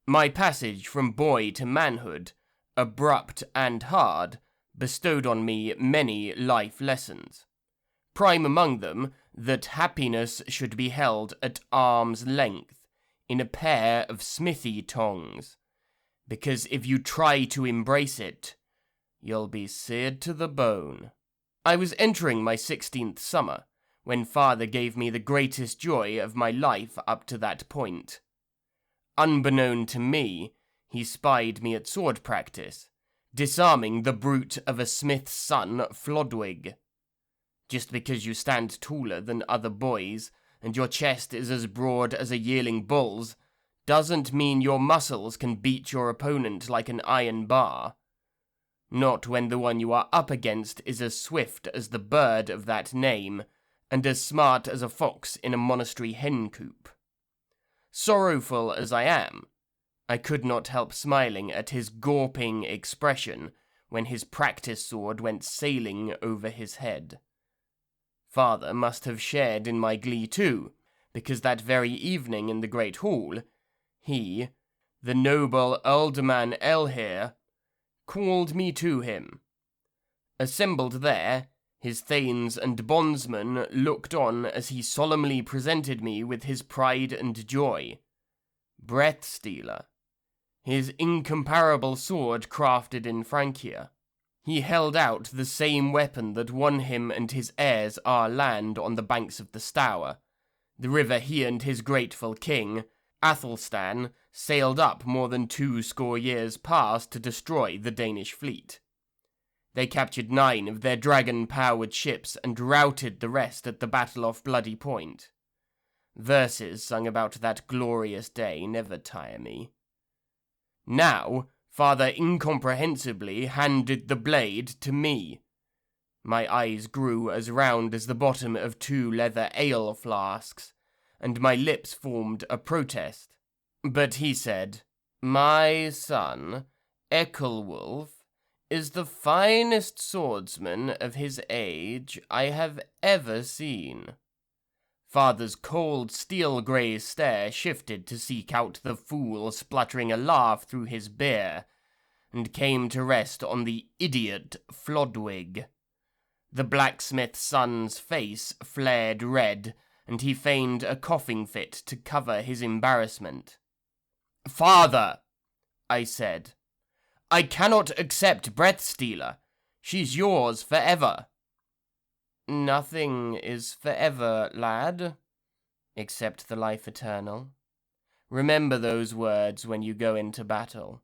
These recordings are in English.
My passage from boy to manhood, abrupt and hard, bestowed on me many life lessons. Prime among them, that happiness should be held at arm's length, in a pair of smithy tongs, because if you try to embrace it, you'll be seared to the bone. I was entering my 16th summer, when father gave me the greatest joy of my life up to that point. Unbeknown to me, he spied me at sword practice, disarming the brute of a smith's son, Flodwig. Just because you stand taller than other boys, and your chest is as broad as a yearling bull's, doesn't mean your muscles can beat your opponent like an iron bar. Not when the one you are up against is as swift as the bird of that name, and as smart as a fox in a monastery hen coop. Sorrowful as I am, I could not help smiling at his gawping expression when his practice sword went sailing over his head. Father must have shared in my glee too, because that very evening in the great hall, he, the noble Ealdorman Elhere, called me to him. Assembled there, his thanes and bondsmen looked on as he solemnly presented me with his pride and joy. Breath-stealer, his incomparable sword crafted in Francia. He held out the same weapon that won him and his heirs our land on the banks of the Stour, the river he and his grateful king, Athelstan, sailed up more than 20 years past to destroy the Danish fleet. They captured 9 of their dragon-powered ships and routed the rest at the Battle of Bloody Point. Verses sung about that glorious day never tire me. Now, father incomprehensibly handed the blade to me. My eyes grew as round as the bottom of 2 leather ale flasks, and my lips formed a protest. But he said, "My son, Ekelwulf, is the finest swordsman of his age I have ever seen." Father's cold steel-grey stare shifted to seek out the fool spluttering a laugh through his beer, and came to rest on the idiot Flodwig. The blacksmith's son's face flared red, and he feigned a coughing fit to cover his embarrassment. "Father," I said, "I cannot accept Breath-stealer. She's yours forever." "Nothing is forever, lad, except the life eternal. Remember those words when you go into battle,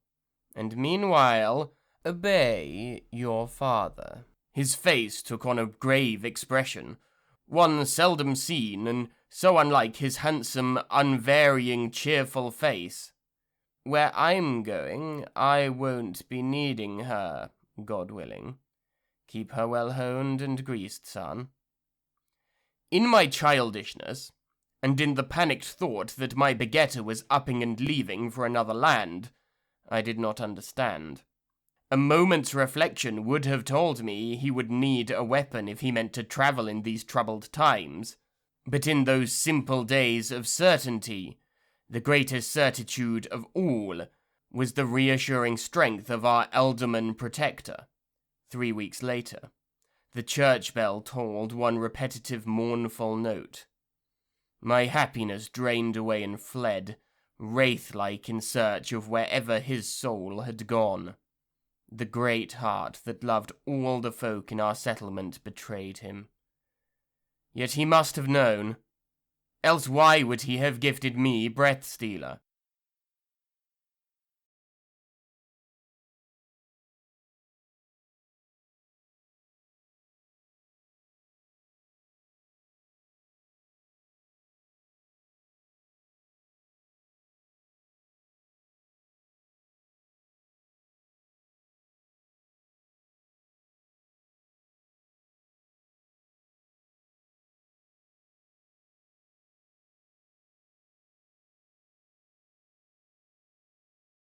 and meanwhile, obey your father." His face took on a grave expression, one seldom seen, and so unlike his handsome, unvarying, cheerful face. "Where I'm going, I won't be needing her, God willing. Keep her well honed and greased, son." In my childishness, and in the panicked thought that my begetter was upping and leaving for another land, I did not understand. A moment's reflection would have told me he would need a weapon if he meant to travel in these troubled times. But in those simple days of certainty, the greatest certitude of all was the reassuring strength of our Ealdorman protector. 3 weeks later, the church bell tolled one repetitive mournful note. My happiness drained away and fled, wraith-like in search of wherever his soul had gone. The great heart that loved all the folk in our settlement betrayed him. Yet he must have known. Else why would he have gifted me Breath-stealer?